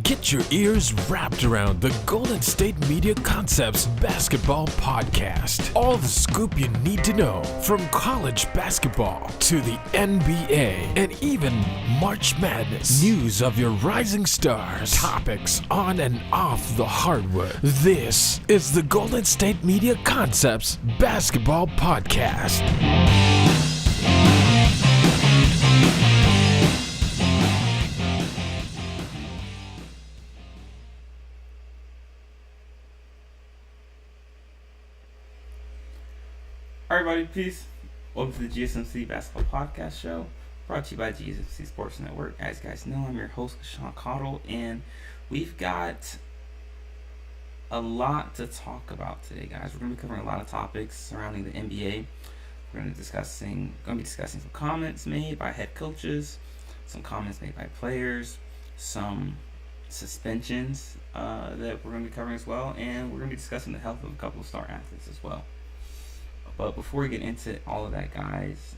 Get your ears wrapped around the Golden State Media Concepts Basketball Podcast. All the scoop you need to know from college basketball to the NBA and even March Madness. News of your rising stars. Topics on and off the hardwood. This is the Golden State Media Concepts Basketball Podcast. Everybody, peace. Welcome to the GSMC Basketball Podcast show, brought to you by GSMC Sports Network. As you guys know, I'm your host, Sean Cottle, and we've got a lot to talk about today, guys. We're going to be covering a lot of topics surrounding the NBA. We're going to be discussing some comments made by head coaches, some comments made by players, some suspensions that we're going to be covering as well, and we're going to be discussing the health of a couple of star athletes as well. But before we get into all of that, guys,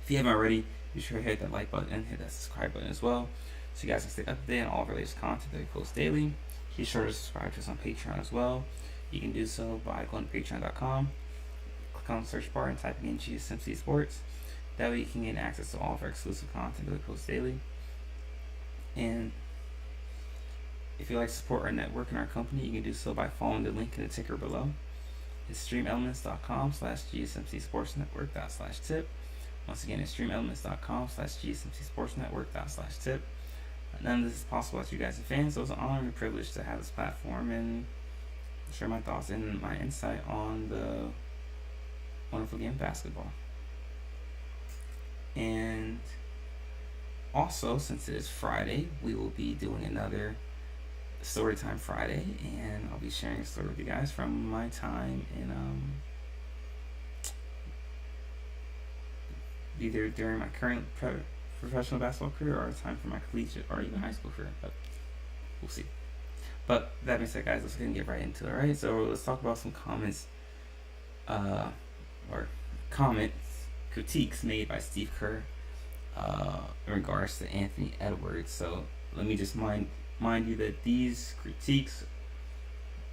if you haven't already, be sure to hit that like button and hit that subscribe button as well, so you guys can stay up to date on all of our latest content that we post daily. Be sure to subscribe to us on Patreon as well. You can do so by going to patreon.com, click on the search bar and typing in GSMC Sports. That way you can get access to all of our exclusive content that we post daily. And if you'd like to support our network and our company, you can do so by following the link in the ticker below. It's streamelements.com/GSMC Sports Network/tip. Once again, it's streamelements.com/GSMC Sports Network/tip. None of this is possible without you guys and fans, so it's an honor and a privilege to have this platform and share my thoughts and my insight on the wonderful game of basketball. And also, since it is Friday, we will be doing another Storytime Friday, and I'll be sharing a story with you guys from my time in either during my current professional basketball career or a time for my collegiate or even high school career, but we'll see. But that being said, guys, let's go and get right into it. Alright, so let's talk about some critiques made by Steve Kerr in regards to Anthony Edwards. So let me just mind you that these critiques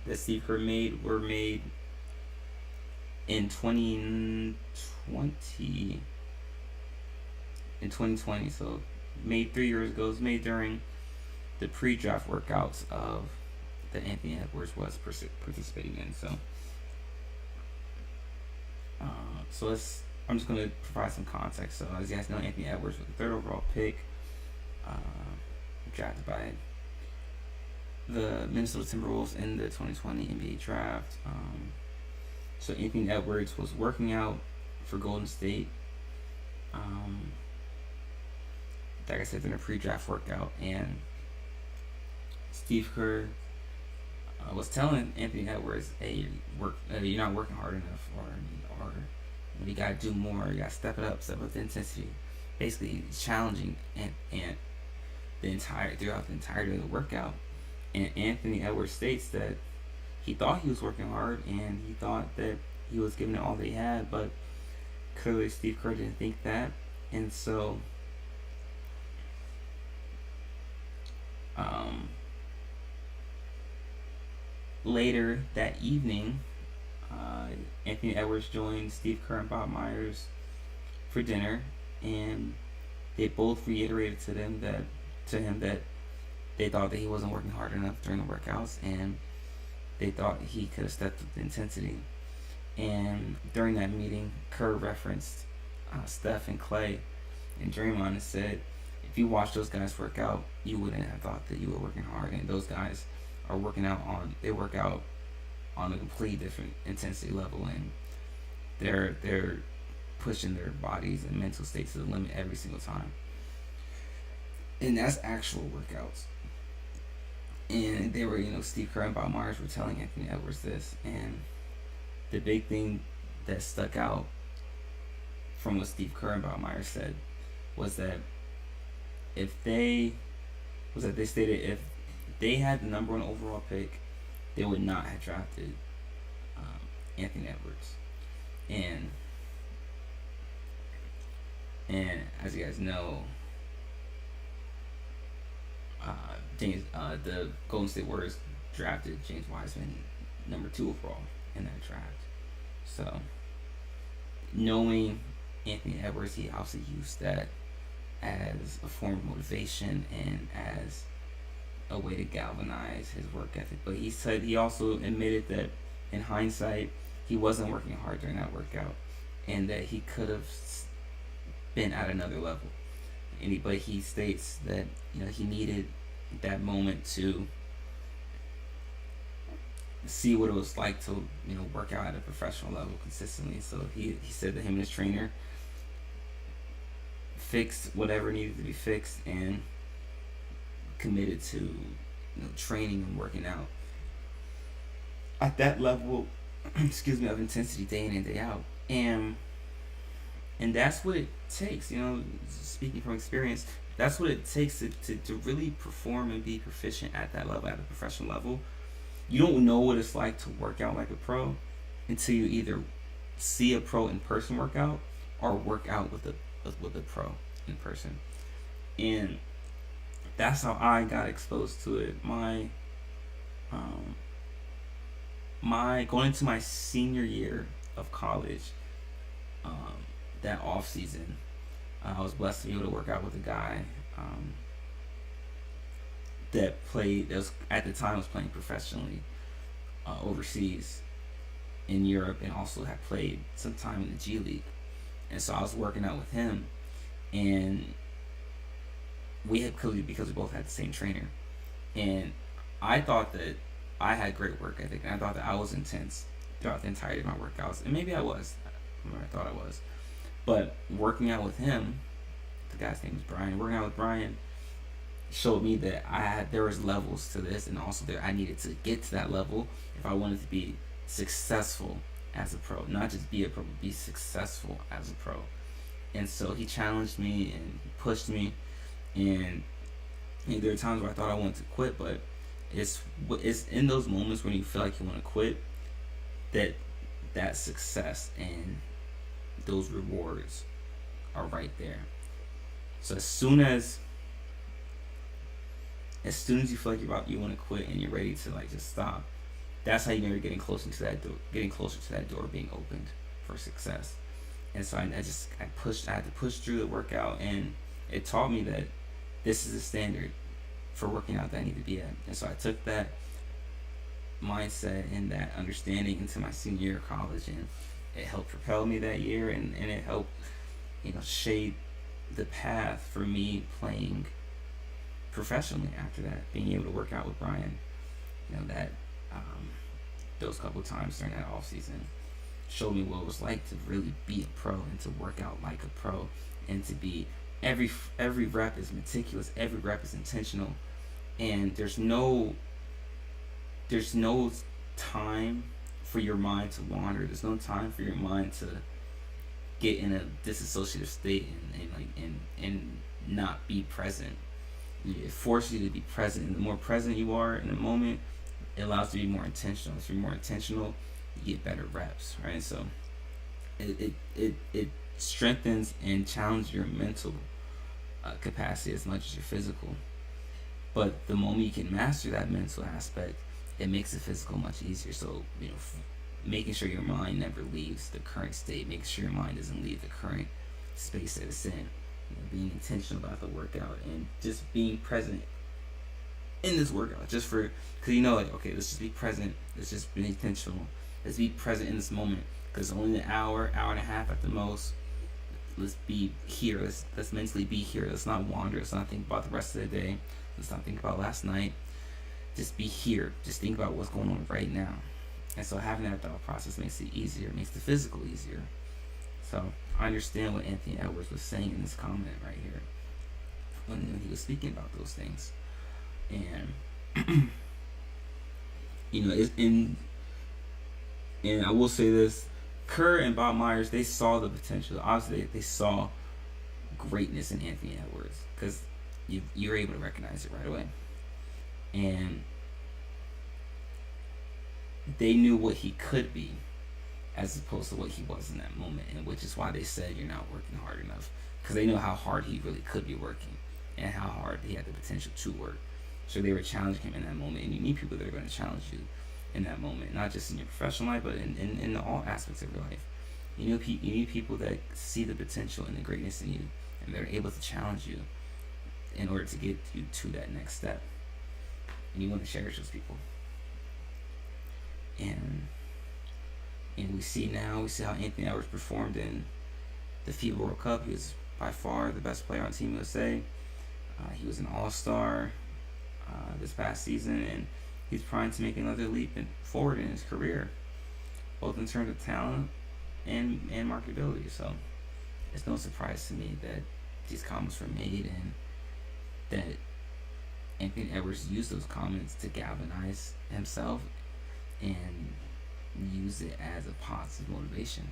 that Steve Kerr made were made in 2020. So made 3 years ago. It was made during the pre-draft workouts of that Anthony Edwards was participating in. So I'm just going to provide some context. So as you guys know, Anthony Edwards was the third overall pick, drafted by the Minnesota Timberwolves in the 2020 NBA draft. So Anthony Edwards was working out for Golden State, like I said, in a pre-draft workout, and Steve Kerr was telling Anthony Edwards, "Hey, you're not working hard enough, or you gotta do more. You gotta step up the intensity." Basically, challenging and throughout the entirety of the workout. And Anthony Edwards states that he thought he was working hard and he thought that he was giving it all that he had, but clearly Steve Kerr didn't think that. And so later that evening, Anthony Edwards joined Steve Kerr and Bob Myers for dinner, and they both reiterated to him that they thought that he wasn't working hard enough during the workouts, and they thought he could have stepped up the intensity. And during that meeting, Kerr referenced Steph and Clay and Draymond and said, if you watch those guys work out, you wouldn't have thought that you were working hard. And those guys are work out on a completely different intensity level, and they're pushing their bodies and mental states to the limit every single time. And that's actual workouts. And they were, Steve Kerr and Bob Myers were telling Anthony Edwards this. And the big thing that stuck out from what Steve Kerr and Bob Myers said was that they stated if they had the number one overall pick, they would not have drafted Anthony Edwards. And as you guys know, the Golden State Warriors drafted James Wiseman number 2 overall in that draft. So knowing Anthony Edwards, he obviously used that as a form of motivation and as a way to galvanize his work ethic. But he also admitted that in hindsight, he wasn't working hard during that workout, and that he could have been at another level. But he states that he needed that moment to see what it was like to work out at a professional level consistently. So he said that him and his trainer fixed whatever needed to be fixed and committed to training and working out at that level of intensity day in and day out. And that's what it takes, speaking from experience, that's what it takes to really perform and be proficient at that level, at a professional level. You don't know what it's like to work out like a pro until you either see a pro in person work out or work out with a pro in person. And that's how I got exposed to it. My going into my senior year of college, that off season, I was blessed to be able to work out with a guy that at the time was playing professionally overseas in Europe, and also had played some time in the G League. And so I was working out with him, and because we both had the same trainer, and I thought that I had great work ethic, and I thought that I was intense throughout the entirety of my workouts, and maybe I was. I thought I was. But working out with him, the guy's name is Brian. Working out with Brian showed me that there was levels to this, and also that I needed to get to that level if I wanted to be successful as a pro. Not just be a pro, but be successful as a pro. And so he challenged me and he pushed me, and there are times where I thought I wanted to quit, but it's in those moments when you feel like you want to quit that success and those rewards are right there. So as soon as you feel like you want to quit and you're ready to just stop, that's how you're getting closer to that door being opened for success. And so I had to push through the workout, and it taught me that this is the standard for working out that I need to be at. And so I took that mindset and that understanding into my senior year of college, and it helped propel me that year, and it helped shape the path for me playing professionally after that, being able to work out with Brian. That those couple times during that off season showed me what it was like to really be a pro and to work out like a pro, and to be every rep is meticulous, every rep is intentional, and there's no time for your mind to wander. There's no time for your mind to get in a disassociative state and not be present. It forces you to be present, and the more present you are in the moment, it allows you to be more intentional. If you're more intentional, you get better reps, right? So it strengthens and challenges your mental capacity as much as your physical. But the moment you can master that mental aspect, it makes the physical much easier. So making sure your mind never leaves the current state, making sure your mind doesn't leave the current space that it's in. Being intentional about the workout and just being present in this workout, because okay, let's just be present, let's just be intentional, let's be present in this moment, because only an hour and a half at the most. Let's be here, let's mentally be here, let's not wander, let's not think about the rest of the day, let's not think about last night, just be here, just think about what's going on right now. And so having that thought process makes it easier, makes the physical easier. So I understand what Anthony Edwards was saying in this comment right here when he was speaking about those things. And and I will say this: Kerr and Bob Myers, they saw the potential. Obviously, they saw greatness in Anthony Edwards, because you're able to recognize it right away, and they knew what he could be as opposed to what he was in that moment, and which is why they said you're not working hard enough, because they know how hard he really could be working and how hard he had the potential to work. So they were challenging him in that moment, and you need people that are going to challenge you in that moment, not just in your professional life, but in all aspects of your life. You need people that see the potential and the greatness in you, and they're able to challenge you in order to get you to that next step. And you want to cherish those people. And we see how Anthony Edwards performed in the FIBA World Cup. He was by far the best player on Team USA. He was an all-star this past season, and he's primed to make another leap forward in his career, both in terms of talent and marketability. So it's no surprise to me that these comments were made, and that Anthony Edwards used those comments to galvanize himself and use it as a positive motivation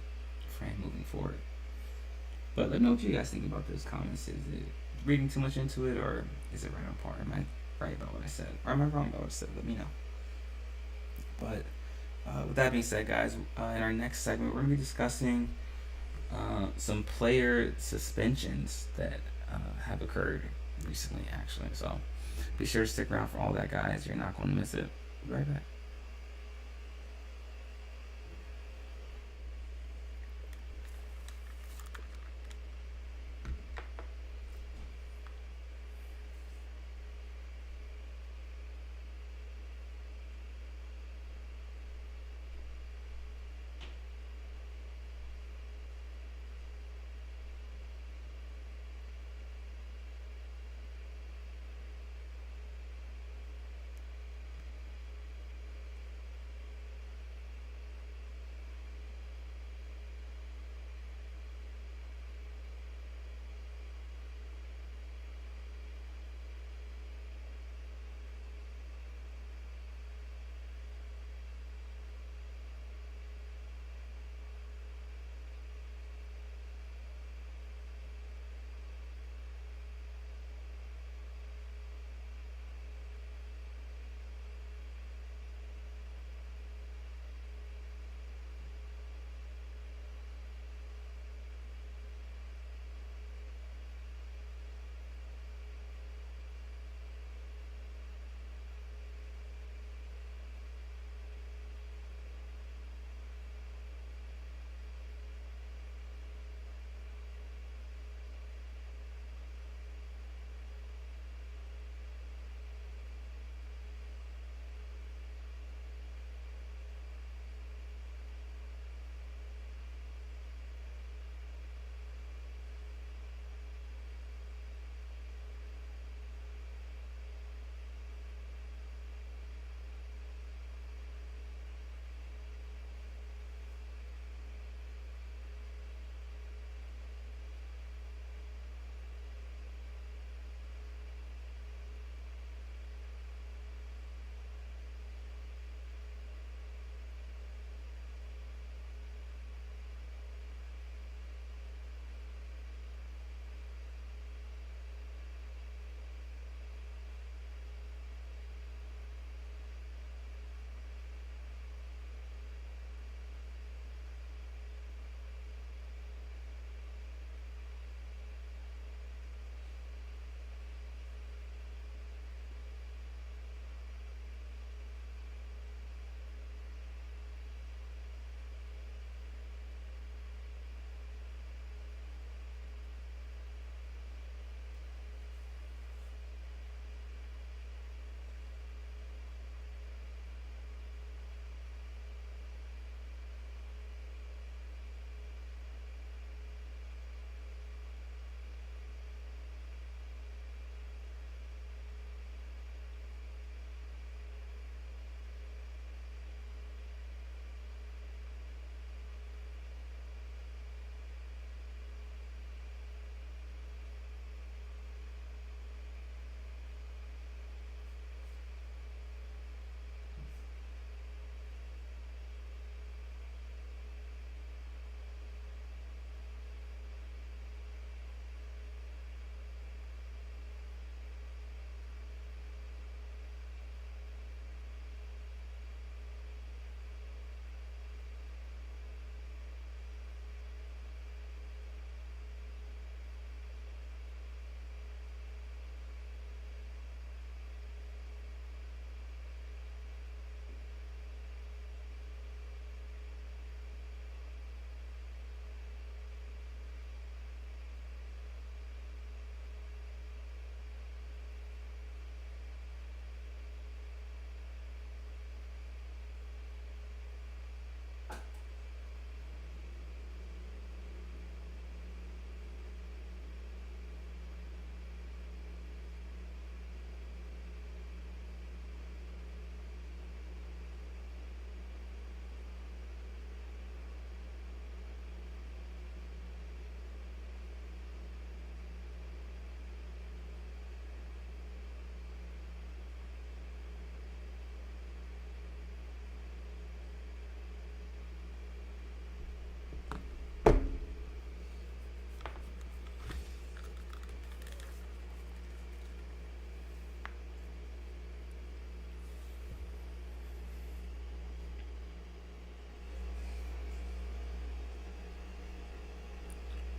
for him moving forward. But let me know what you guys think about those comments. Is it reading too much into it, or is it right on par? Am I right about what I said, or am I wrong about what I said? Let me know. But with that being said, guys, in our next segment, we're going to be discussing some player suspensions that have occurred recently, actually. So be sure to stick around for all that, guys. You're not going to miss it. Be right back.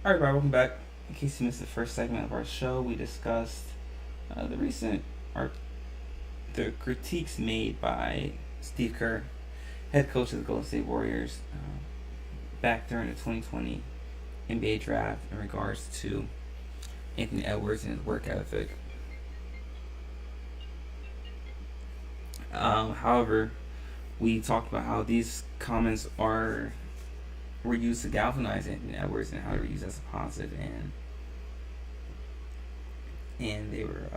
All right, everybody, welcome back. In case you missed the first segment of our show, we discussed the critiques made by Steve Kerr, head coach of the Golden State Warriors, back during the 2020 NBA draft in regards to Anthony Edwards and his work ethic. However, we talked about how these comments were used to galvanize Anthony Edwards and how they were used as a positive, and they were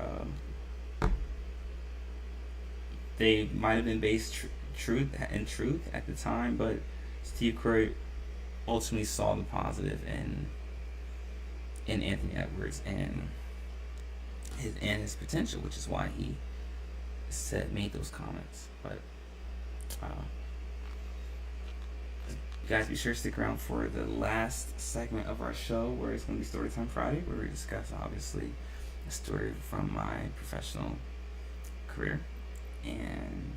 they might have been based truth at the time, but Steve Kerr ultimately saw the positive in Anthony Edwards and his potential, which is why he made those comments. But guys, be sure to stick around for the last segment of our show, where it's going to be Storytime Friday, where we discuss obviously a story from my professional career. And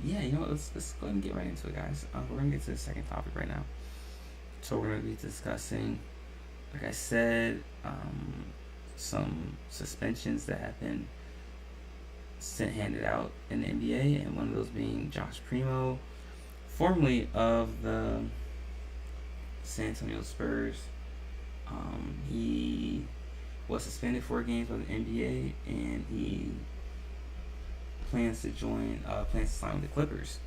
yeah, let's go ahead and get right into it, guys. We're going to get to the second topic right now. So we're going to be discussing, like I said, some suspensions that have been handed out in the NBA, and one of those being Josh Primo, formerly of the San Antonio Spurs. He was suspended 4 games by the NBA, and he plans to sign with the Clippers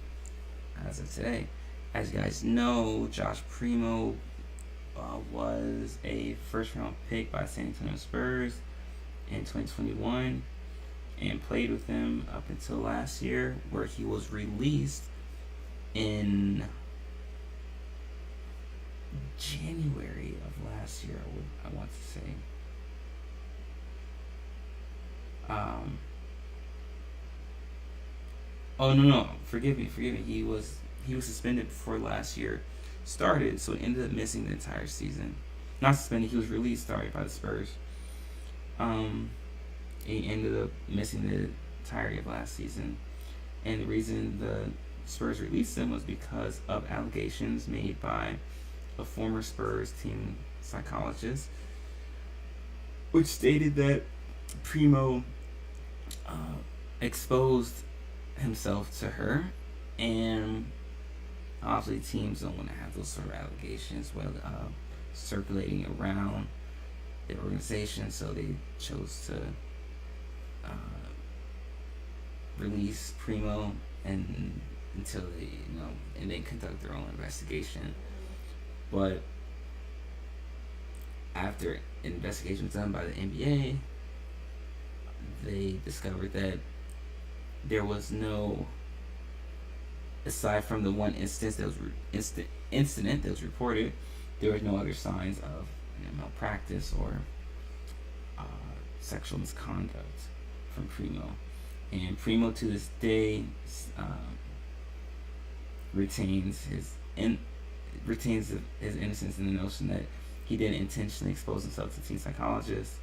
as of today. As you guys know, Josh Primo was a first-round pick by San Antonio Spurs in 2021 and played with them up until last year, where he was released in January of last year, I want to say. Forgive me. He was suspended before last year started, so he ended up missing the entire season. Not suspended, he was released, by the Spurs. He ended up missing the entirety of last season, and the reason the Spurs released him was because of allegations made by a former Spurs team psychologist, which stated that Primo exposed himself to her, and obviously teams don't want to have those sort of allegations circulating around the organization, so they chose to release Primo until they and they conduct their own investigation. But after investigation was done by the NBA, they discovered that there was no, aside from the one incident that was reported, there was no other signs of malpractice or sexual misconduct from Primo. And Primo to this day retains his innocence in the notion that he didn't intentionally expose himself to teen psychologists,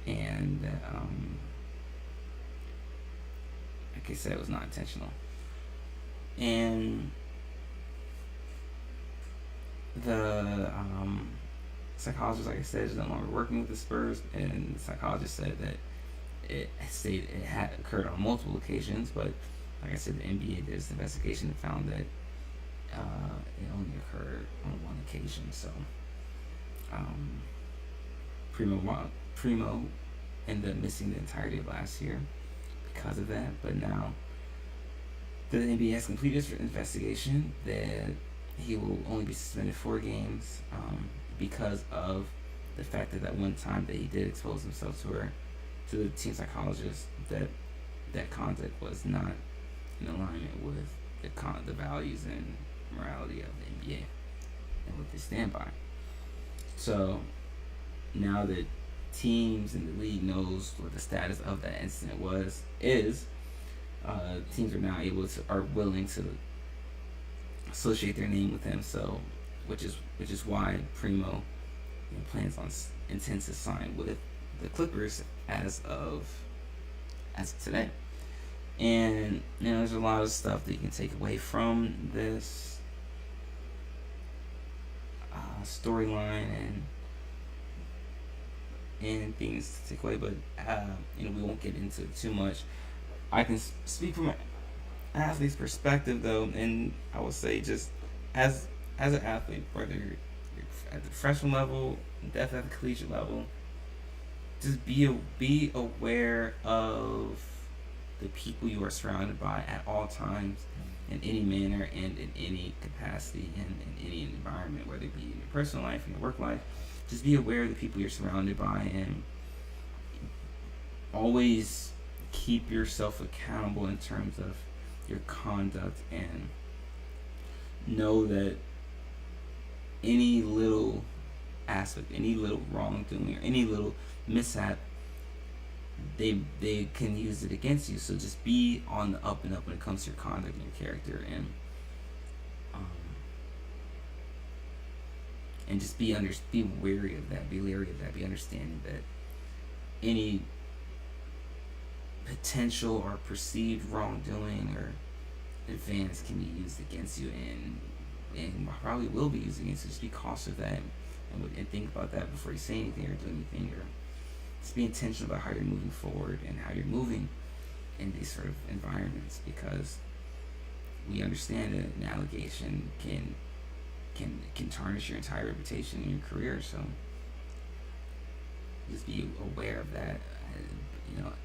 and like I said, it was not intentional. And the psychologist, like I said, is no longer working with the Spurs, and the psychologist said that it had occurred on multiple occasions, but like I said, the NBA did this investigation and found that it only occurred on one occasion. So Primo ended up missing the entirety of last year because of that, but now the NBA has completed its investigation that he will only be suspended 4 games because of the fact that one time that he did expose himself to the team psychologist, that conduct was not in alignment with the values and morality of the NBA and what they stand by. So now that teams in the league knows what the status of that incident is, teams are willing to associate their name with him. So, which is why Primo intends to sign with the Clippers as of today. And there's a lot of stuff that you can take away from this storyline and things to take away, but we won't get into it too much. I can speak from an athlete's perspective though, and I would say just as an athlete, whether you're at the professional level, definitely at the collegiate level, just be aware of the people you are surrounded by at all times, in any manner and in any capacity and in any environment, whether it be in your personal life, in your work life. Just be aware of the people you're surrounded by, and always keep yourself accountable in terms of your conduct, and know that any little aspect, any little wrongdoing, or any little mishap, they can use it against you. So just be on the up and up when it comes to your conduct and your character, and just be wary of that, be leery of that, be understanding that any potential or perceived wrongdoing or advance can be used against you, and probably will be used against you. Just be cautious of that, and think about that before you say anything or do anything, or just be intentional about how you're moving forward and how you're moving in these sort of environments, because we understand that an allegation can tarnish your entire reputation in your career. So just be aware of that,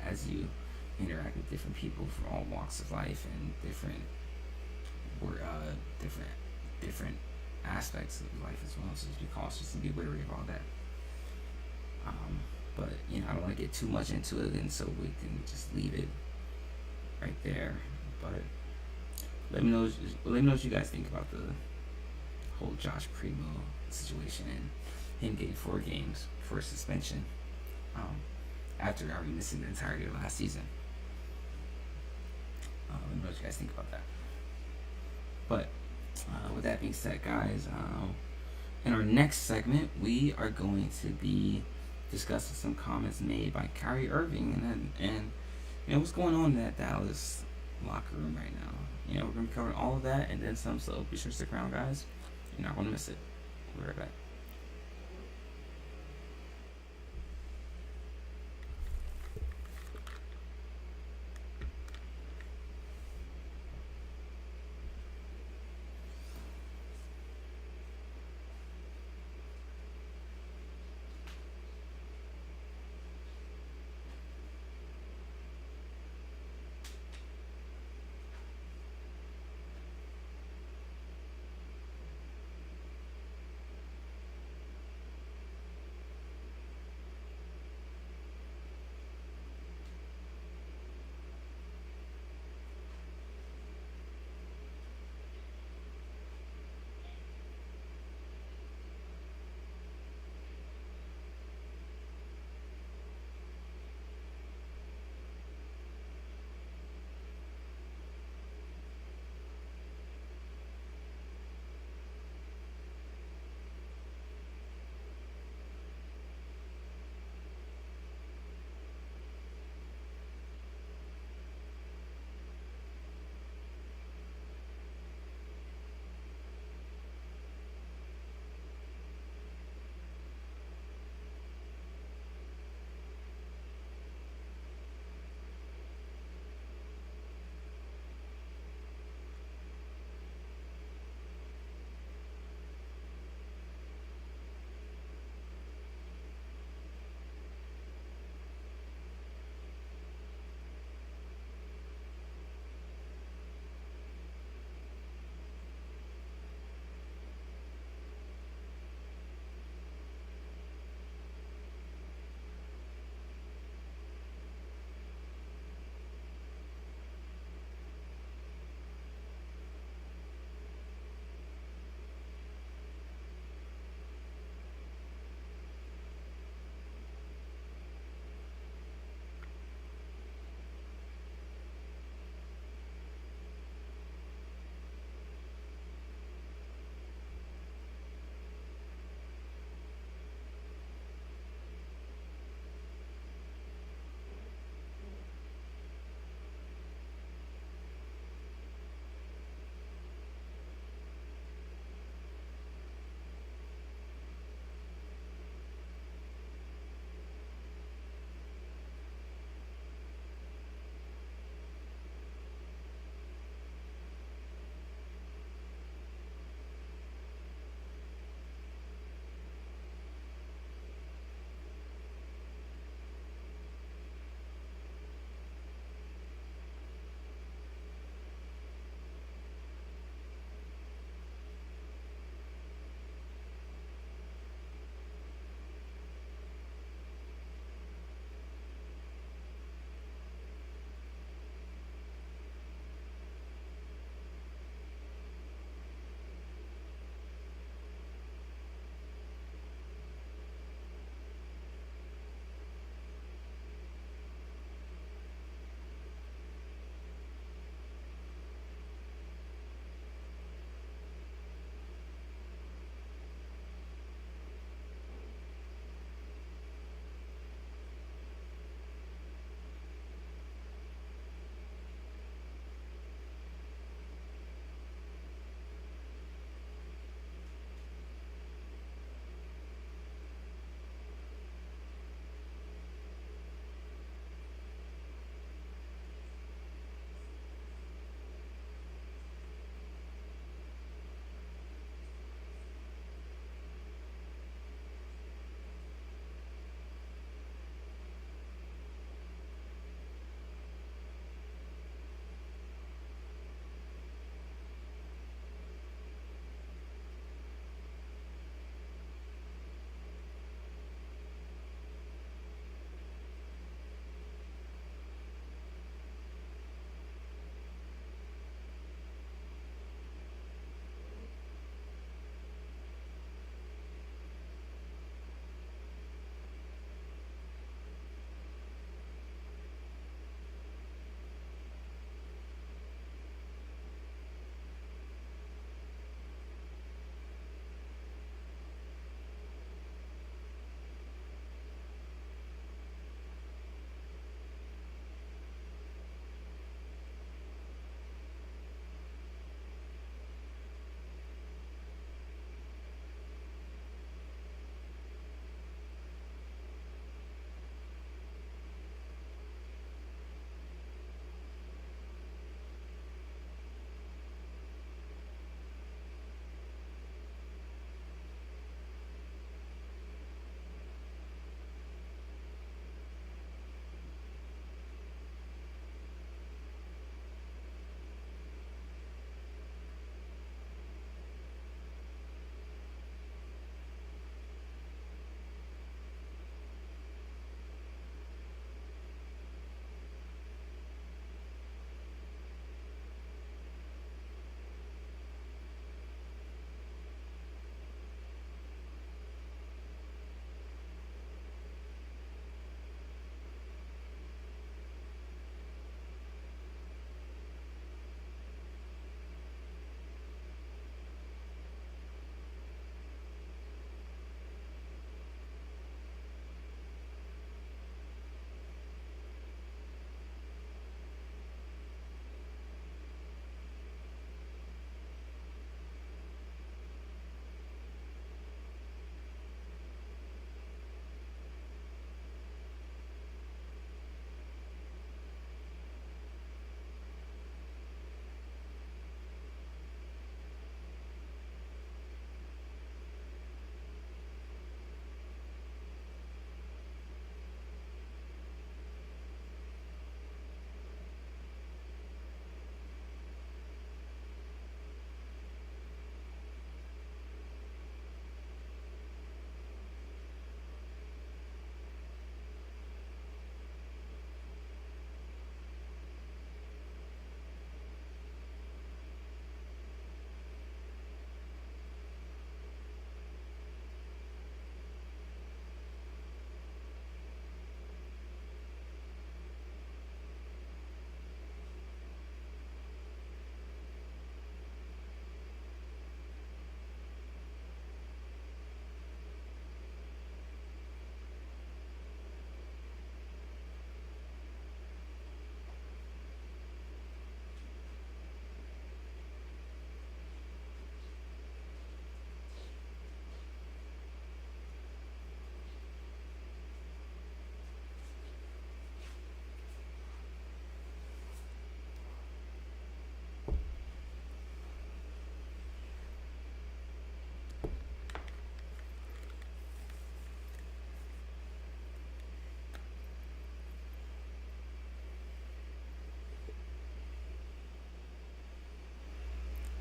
as you interact with different people from all walks of life and different aspects of life as well. So just be cautious and be wary of all that. But I don't want to get too much into it, and so we can just leave it right there. But let me know what you guys think about the whole Josh Primo situation and him getting 4 games for suspension after already missing the entirety of last season. Let me know what you guys think about that. But with that being said, guys, in our next segment, we are going to be discussing some comments made by Kyrie Irving and what's going on in that Dallas locker room right now. We're going to be covering all of that and then some, so be sure to stick around, guys. You're not going to miss it. We'll be right back.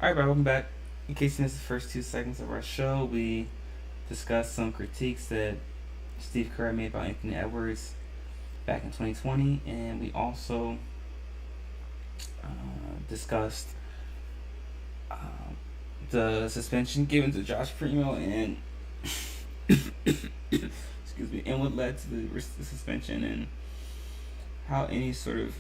Alright, welcome back. In case you missed the first 2 segments of our show, we discussed some critiques that Steve Kerr made about Anthony Edwards back in 2020, and we also discussed the suspension given to Josh Primo and excuse me, and what led to the suspension, and how any sort of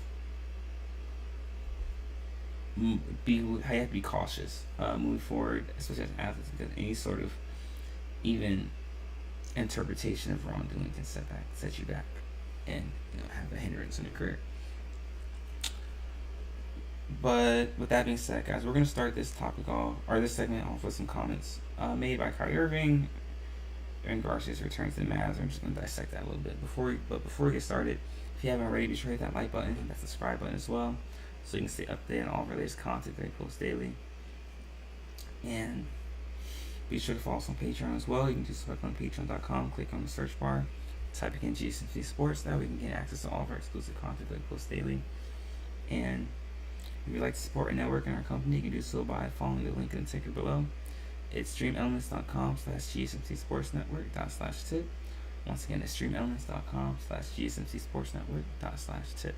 how you have to be cautious moving forward, especially as an athlete, because any sort of even interpretation of wrongdoing can set you back, and have a hindrance in your career. But with that being said, guys, we're gonna start this segment off with some comments made by Kyrie Irving in regards to his return to the Mavs. I'm just gonna dissect that a little bit before we get started. If you haven't already, be sure to hit that like button, that subscribe button as well, so you can stay updated on all of our latest content that we post daily. And be sure to follow us on Patreon as well. You can do so on patreon.com, click on the search bar, type in GSMC Sports. That way you can get access to all of our exclusive content that we post daily. And if you'd like to support our network and our company, you can do so by following the link in the ticker below. It's streamelements.com/GSMC Sports Network/tip. Once again, it's streamelements.com/GSMC Sports Network/tip.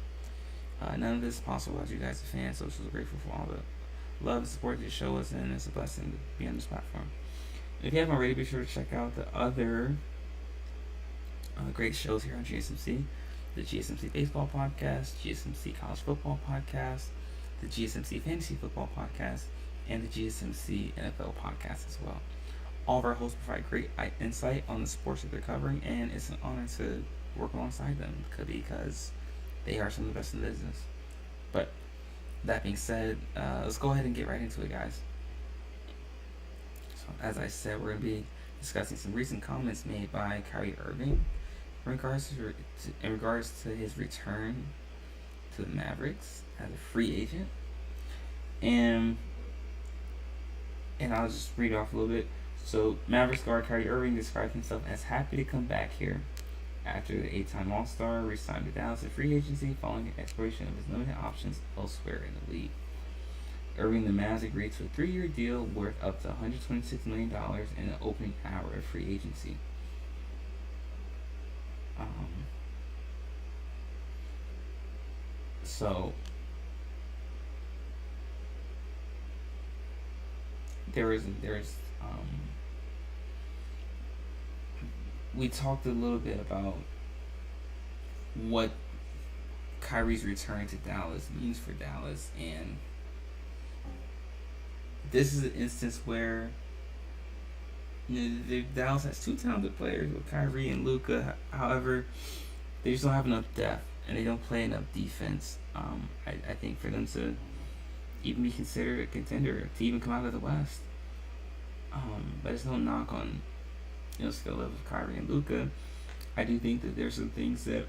None of this is possible without you guys, the fans, so we're so grateful for all the love and support that you show us, and it's a blessing to be on this platform. If you haven't already, be sure to check out the other great shows here on GSMC: the GSMC Baseball Podcast, GSMC College Football Podcast, the GSMC Fantasy Football Podcast, and the GSMC NFL Podcast as well. All of our hosts provide great insight on the sports that they're covering, and it's an honor to work alongside them because they are some of the best in the business. But that being said, let's go ahead and get right into it, guys. So as I said, we're going to be discussing some recent comments made by Kyrie Irving in regards to his return to the Mavericks as a free agent. And I'll just read off a little bit. So, Mavericks guard Kyrie Irving described himself as happy to come back here after the 8-time All-Star re-signed with Dallas at free agency following the expiration of his limited options elsewhere in the league. Irving and the Mavs agreed to a 3-year deal worth up to $126 million in the opening hour of free agency. So we talked a little bit about what Kyrie's return to Dallas means for Dallas, and this is an instance where Dallas has 2 talented players with Kyrie and Luka. However, they just don't have enough depth, and they don't play enough defense. I think for them to even be considered a contender, to even come out of the West. But it's no knock on skill level of Kyrie and Luka. I do think that there's some things that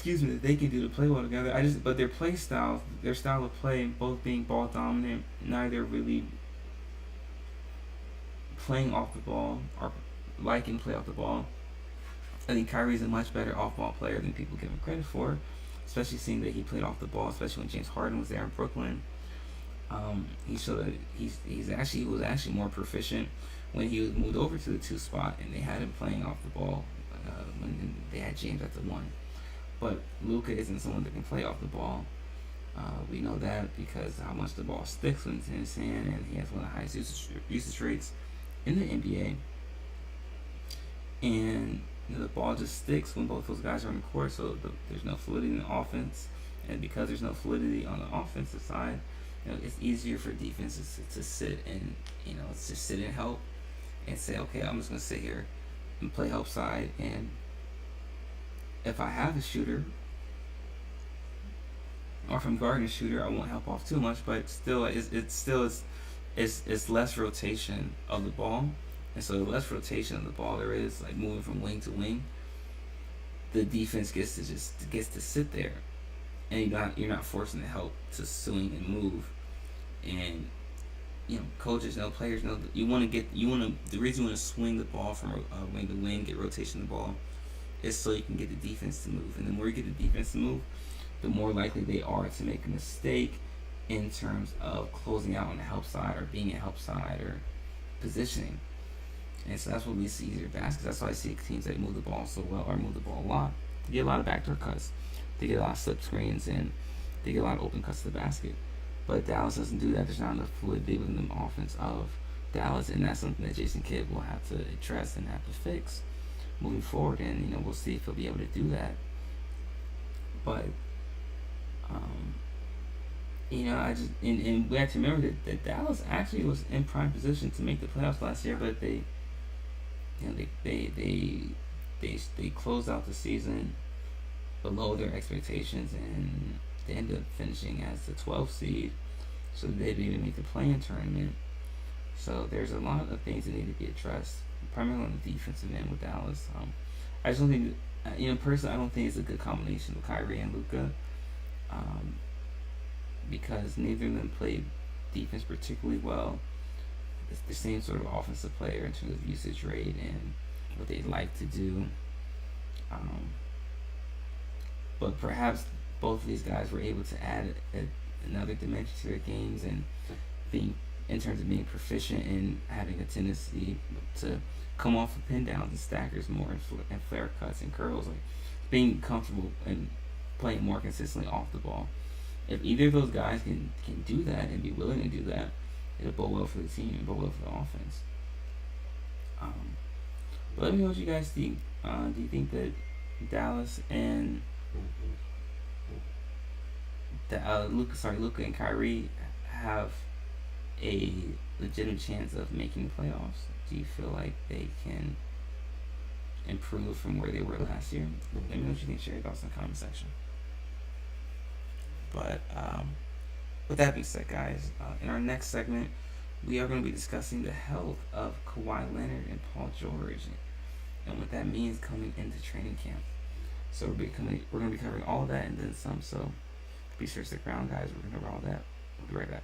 that they can do to play well together. But their play style, their style of play, both being ball dominant, neither really playing off the ball or liking play off the ball. I think Kyrie's a much better off-ball player than people give him credit for, especially seeing that he played off the ball, especially when James Harden was there in Brooklyn. He showed that he was actually more proficient when he was moved over to the 2 spot, and they had him playing off the ball when they had James at the 1. But Luka isn't someone that can play off the ball. We know that because how much the ball sticks when it's in his hand, and he has one of the highest usage rates in the NBA. And the ball just sticks when both those guys are on the court, so there's no fluidity in the offense. And because there's no fluidity on the offensive side, it's easier for defenses to sit and sit and help and say, okay, I'm just gonna sit here and play help side, and if I have a shooter or if I'm guarding a shooter, I won't help off too much, but still it's less rotation of the ball. And so the less rotation of the ball there is, like moving from wing to wing, the defense gets to sit there, and you're not forcing the help to swing and move. And coaches know, players know that the reason you want to swing the ball from wing to wing, get rotation of the ball, is so you can get the defense to move. And the more you get the defense to move, the more likely they are to make a mistake in terms of closing out on the help side or being a help side or positioning. And so that's what we see here baskets. That's why I see teams that move the ball so well or move the ball a lot. They get a lot of backdoor cuts. They get a lot of slip screens and they get a lot of open cuts to the basket. But Dallas doesn't do that. There's not enough fluidity within the offense of Dallas, and that's something that Jason Kidd will have to address and have to fix moving forward. And we'll see if he'll be able to do that. But I just and we have to remember that Dallas actually was in prime position to make the playoffs last year, but they closed out the season below their expectations, and they ended up finishing as the 12th seed, so they didn't even make the play-in tournament. So there's a lot of things that need to be addressed, primarily on the defensive end with Dallas. I just don't think, personally, I don't think it's a good combination with Kyrie and Luka, because neither of them play defense particularly well. It's the same sort of offensive player in terms of usage rate and what they like to do. But perhaps both of these guys were able to add another dimension to their games, and in terms of being proficient in having a tendency to come off of pin downs and stackers more and flare cuts and curls, like being comfortable and playing more consistently off the ball. If either of those guys can do that and be willing to do that, it'll bode well for the team and bode well for the offense. But let me know what you guys think. Do you think that Dallas and Luka and Kyrie have a legitimate chance of making the playoffs? Do you feel like they can improve from where they were last year? Let me know what you think. Share your thoughts in the comment section. But with that being said, guys, in our next segment, we are going to be discussing the health of Kawhi Leonard and Paul George and what that means coming into training camp. So we're going to be covering all of that and then some. So be sure to stick around, guys. We're going to cover all that. We'll be right back.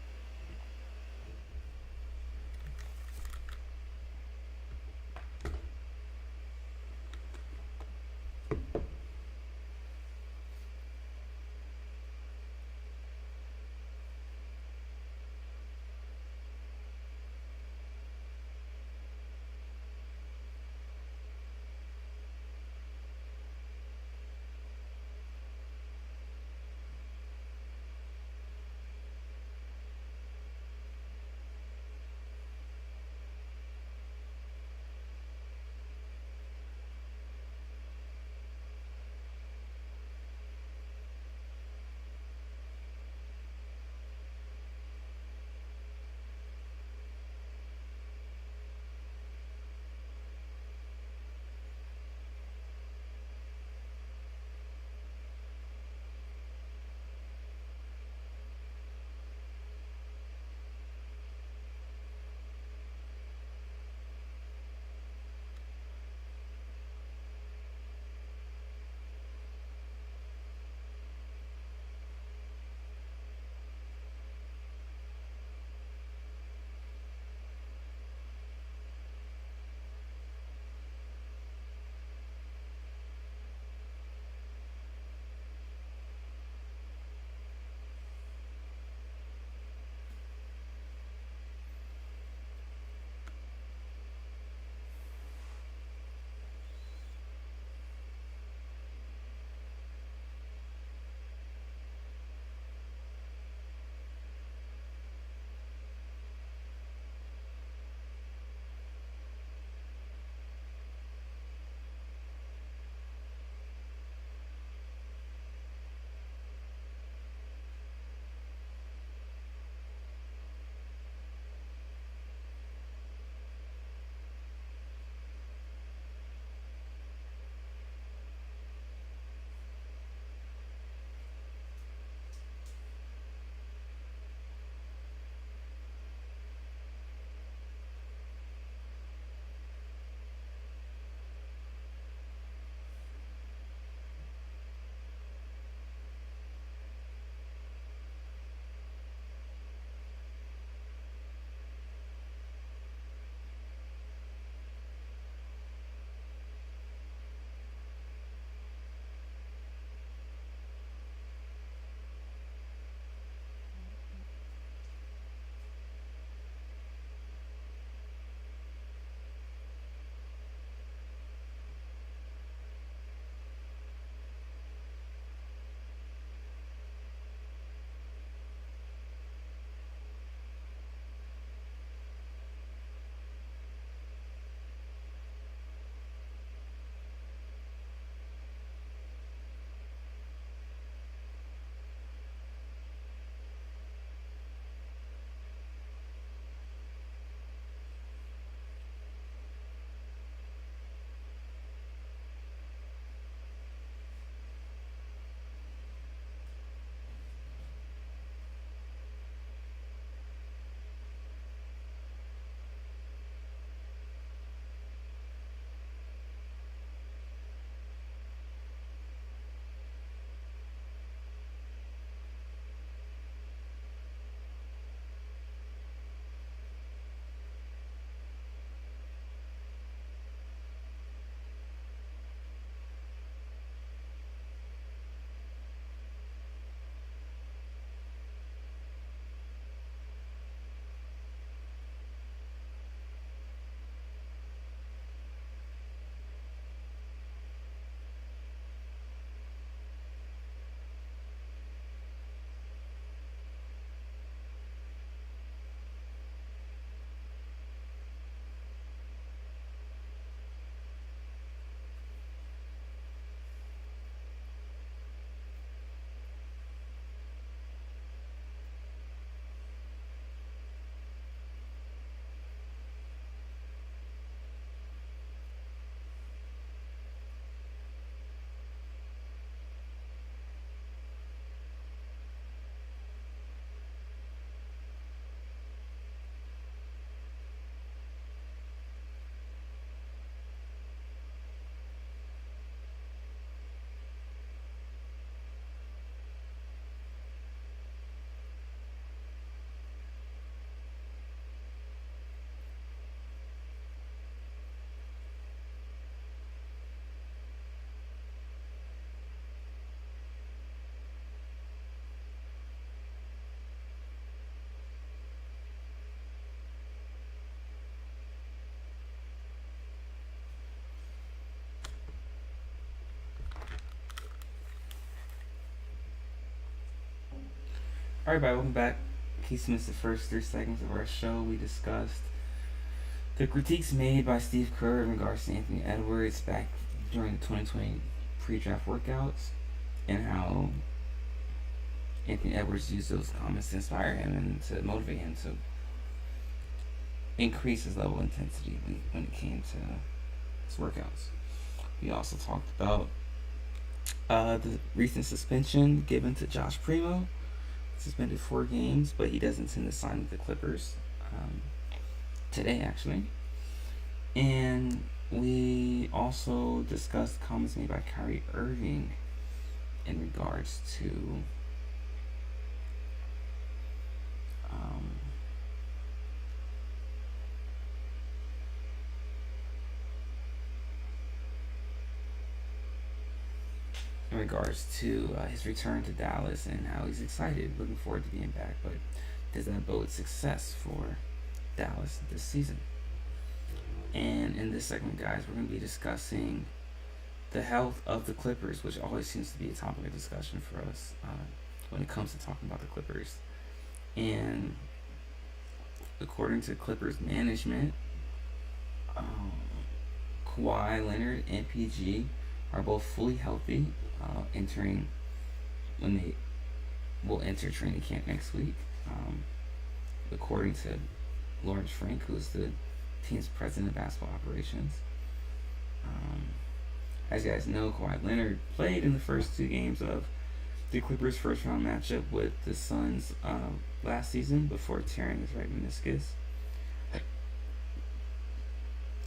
Alright, everybody, welcome back. In case you missed the first 3 seconds of our show, we discussed the critiques made by Steve Kerr in regards to Anthony Edwards back during the 2020 pre-draft workouts, and how Anthony Edwards used those comments to inspire him and to motivate him to increase his level of intensity when it came to his workouts. We also talked about the recent suspension given to Josh Primo, suspended 4 games, but he does intend to sign with the Clippers today, actually. And we also discussed comments made by Kyrie Irving in regards to his return to Dallas and how he's excited, looking forward to being back. But does that bode success for Dallas this season? And in this segment, guys, we're going to be discussing the health of the Clippers, which always seems to be a topic of discussion for us when it comes to talking about the Clippers. And according to Clippers management, Kawhi Leonard and PG are both fully healthy, when they will enter training camp next week. According to Lawrence Frank, who's the team's president of basketball operations. As you guys know, Kawhi Leonard played in the first 2 games of the Clippers' first round matchup with the Suns last season before tearing his right meniscus.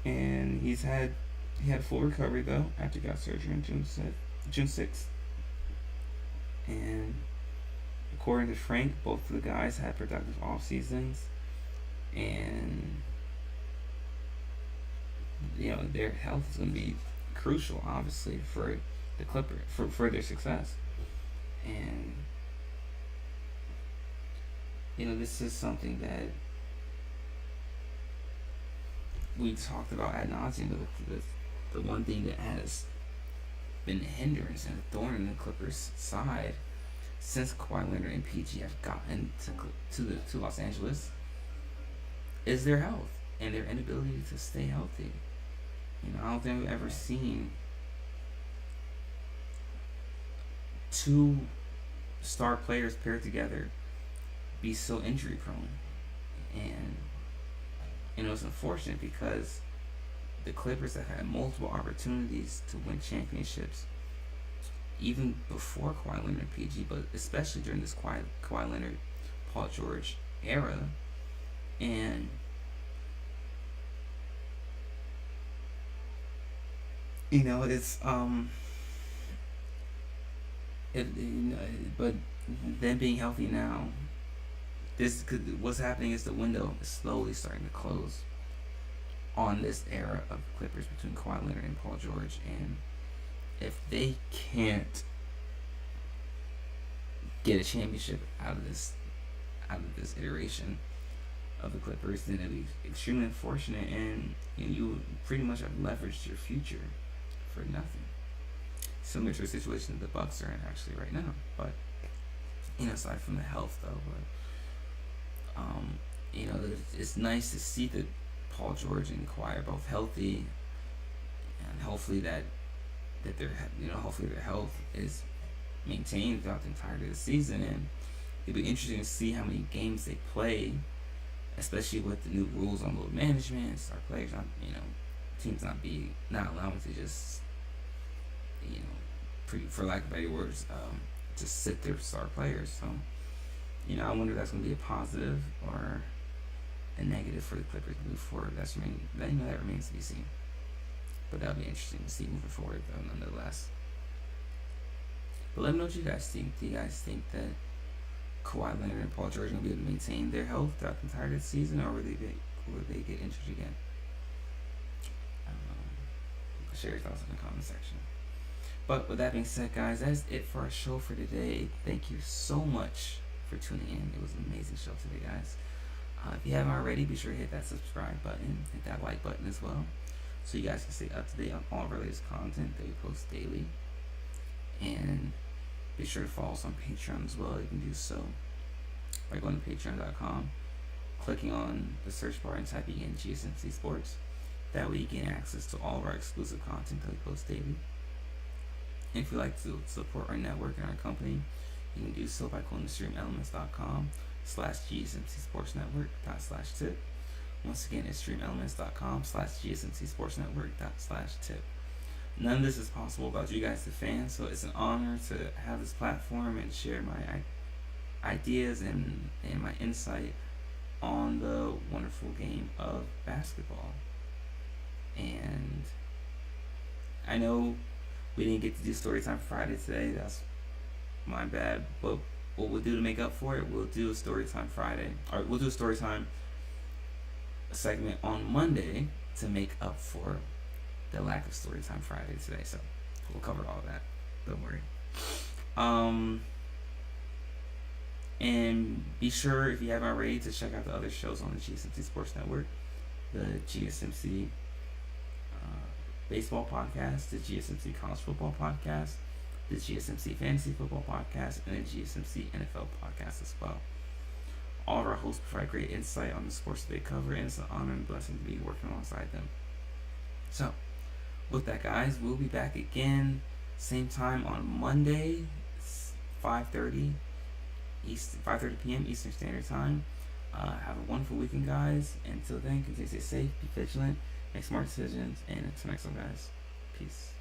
And he had full recovery though after he got surgery on June 6th. And according to Frank, both of the guys had productive off seasons, and their health is going to be crucial, obviously, for the Clippers for their success. And this is something that we talked about ad nauseum. The one thing that has been a hindrance and a thorn in the Clippers' side since Kawhi Leonard and PG have gotten to Los Angeles is their health and their inability to stay healthy. I don't think I've ever seen 2 star players paired together be so injury prone. And it's unfortunate because the Clippers have had multiple opportunities to win championships even before Kawhi Leonard and PG, but especially during this Kawhi Leonard, Paul George era. And it's but them being healthy now, what's happening is the window is slowly starting to close on this era of Clippers between Kawhi Leonard and Paul George. And if they can't get a championship out of this iteration of the Clippers, then it'll be extremely unfortunate, and you pretty much have leveraged your future for nothing. Similar to the situation that the Bucks are in actually right now. But aside from the health though, it's nice to see that Paul George and Kawhi are both healthy, and hopefully that hopefully their health is maintained throughout the entirety of the season. And it'll be interesting to see how many games they play, especially with the new rules on load management, star players teams not allowing to just for lack of better words, just sit their star players. So I wonder if that's going to be a positive or a negative for the Clippers to move forward. That remains to be seen. But that'll be interesting to see moving forward, though, nonetheless. But let me know what you guys think. Do you guys think that Kawhi Leonard and Paul George are going to be able to maintain their health throughout the entirety of the season, or will they get injured again? Share your thoughts in the comment section. But with that being said, guys, that's it for our show for today. Thank you so much for tuning in. It was an amazing show today, guys. If you haven't already, be sure to hit that subscribe button, hit that like button as well, so you guys can stay up to date on all of our latest content that we post daily. And be sure to follow us on Patreon as well. You can do so by going to patreon.com, clicking on the search bar and typing in GSMC Sports. That way you gain access to all of our exclusive content that we post daily. And if you'd like to support our network and our company, you can do so by going to streamelements.com/GSMC Sports Network./tip. Once again, it's streamelements.com/GSMC Sports Network./tip. None of this is possible without you guys, the fans, so it's an honor to have this platform and share my ideas and my insight on the wonderful game of basketball. And I know we didn't get to do Storytime Friday today. That's my bad. But what we'll do to make up for it, we'll do a Storytime Friday. Or we'll do a Storytime segment on Monday to make up for the lack of Storytime Friday today. So we'll cover all that. Don't worry. And be sure, if you haven't already, to check out the other shows on the GSMC Sports Network. The GSMC Baseball Podcast, the GSMC College Football Podcast, the GSMC Fantasy Football Podcast, and the GSMC NFL Podcast as well. All of our hosts provide great insight on the sports that they cover, and it's an honor and blessing to be working alongside them. So, with that, guys, we'll be back again, same time on Monday, 5:30 p.m. Eastern Standard Time. Have a wonderful weekend, guys. Until then, continue to stay safe, be vigilant, make smart decisions, and until next time, guys, peace.